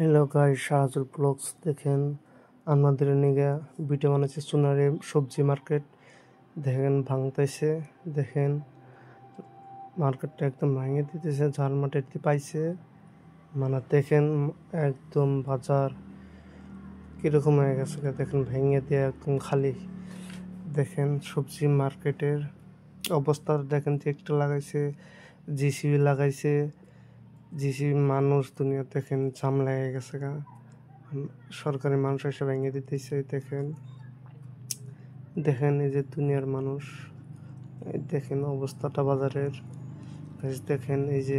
Hello guys, শাহজুল blogs দেখেন আমাদের নিগে video বানাচ্ছে সোনারে সবজি মার্কেট। দেখেন ভাঙতেছে, দেখেন মার্কেটটা একদম ভাঙে দিতেছে, ঝালমাটি পাইছে। মানে দেখেন একদম বাজার কিরকম হয়ে গেছে, দেখেন ভেঙে দিয়ে একদম খালি। দেখেন সবজি মার্কেটের অবস্থা দেখেন, ট্রাক্টর লাগাইছে, জিসিবি লাগাইছে, জিসিবি মানুষ দুনিয়া দেখেন জাম লেগে গেছে গা, সরকারি মানুষ এসে ভেঙে দিতেছে। দেখেন দেখেন এই যে দুনিয়ার মানুষ, দেখেন অবস্থাটা বাজারের। দেখেন এই যে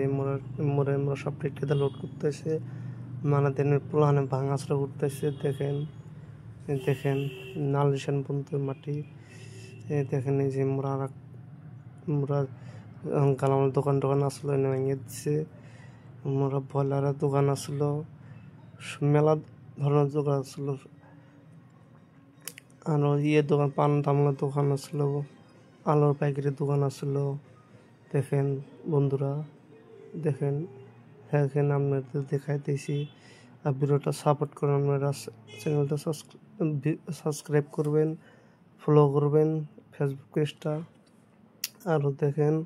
মোড়ে সব টেকটাতে লোড করতেছে, মানে দিনের পুরানে ভাঙাচড়া করতেছে। দেখেন দেখেন নালিশান বন্ধ মাটি। দেখেন এই যে মোরা গালামের দোকান আসলো, এনে ভেঙে দিচ্ছে। মোরা বয়লারের দোকান আসলো, মেলা ধরনের দোকান আসলো, আরো দোকান, পান তামলার দোকান আসলো, আলোর পাইকারির দোকান আসলো। দেখেন বন্ধুরা, দেখেন দেখেন আপনাদের দেখাইতেছি। আর ভিডিওটা সাপোর্ট করেন, আপনারা চ্যানেলটা সাবস্ক্রাইব করবেন, ফলো করবেন ফেসবুক পেজটা। আরও দেখেন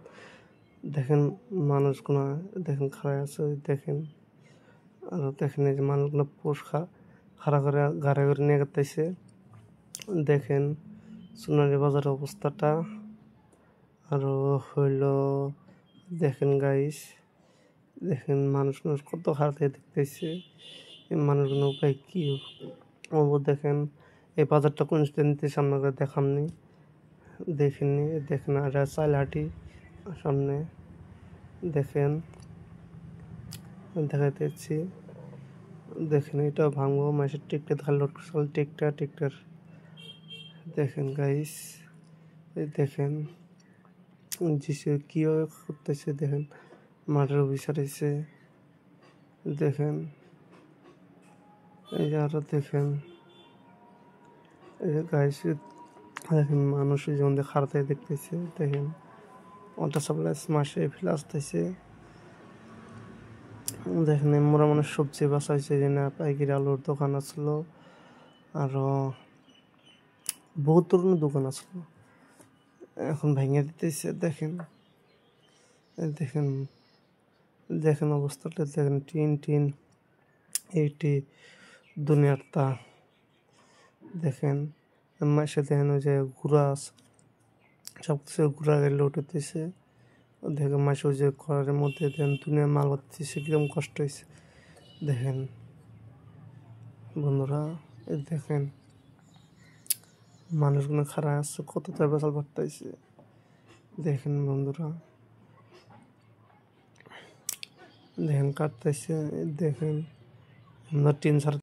দেখেন মানুষগুলো দেখেন খাড়া আছে, দেখেন আরও দেখেন এই যে মানুষগুলো পোষ খাড়া করে গাড়ি করে নিয়ে গেতেছে। দেখেন সোনালী বাজারের অবস্থাটা। আরও হইল দেখেন গাইস, দেখেন মানুষ কত হাতে দেখতেছে। এই মানুষগুলো উপায় কি দেখেন। এই বাজারটা কোন নিতে সামনে করে দেখামনি, দেখেননি। দেখেন আর চাইলাহাটি সামনে, দেখেন দেখাইতেছি। দেখেন এটা ভাঙবো, মাসের টিকটা ধার লোড টিকটার। দেখেন গাইস, দেখেন জিসে কি করতেছে, দেখেন মাঠের অফিসার এসে। দেখেন এই যে আরো দেখেন এই যে গাইস, দেখেন মানুষ যেমন খাড়াতে দেখতেছে। দেখেন ওটা সাপ্লাই মাসে ফেলে আসতেছে। দেখেন মোরা মানুষ সবজি বাঁচাইছে যে না, পাইকারি আলুর দোকান আসলো, আরো বহুত ধরনের দোকান আসলো, এখন ভেঙে দিতেছে। দেখেন দেখেন দেখেন অবস্থাটা, দেখেন টিন এইটি দুনিয়ার তা। দেখেন মাসে দেখেন ওই যে ঘোড়া সব কিছু ঘোড়া গাড়ি উঠেতেছে। দেখেন মাসে ওই যে ঘরের মধ্যে দেখেন দুনিয়ার মাল বাড়তেছে, কিরকম কষ্ট হয়েছে। দেখেন বন্ধুরা, দেখেন মানুষগুলো খারাপ আসছে, কত বেসাল বাড়তেছে। দেখেন বন্ধুরা, দেখেন কাটতেছে। দেখেন আমরা টিন ছাড়া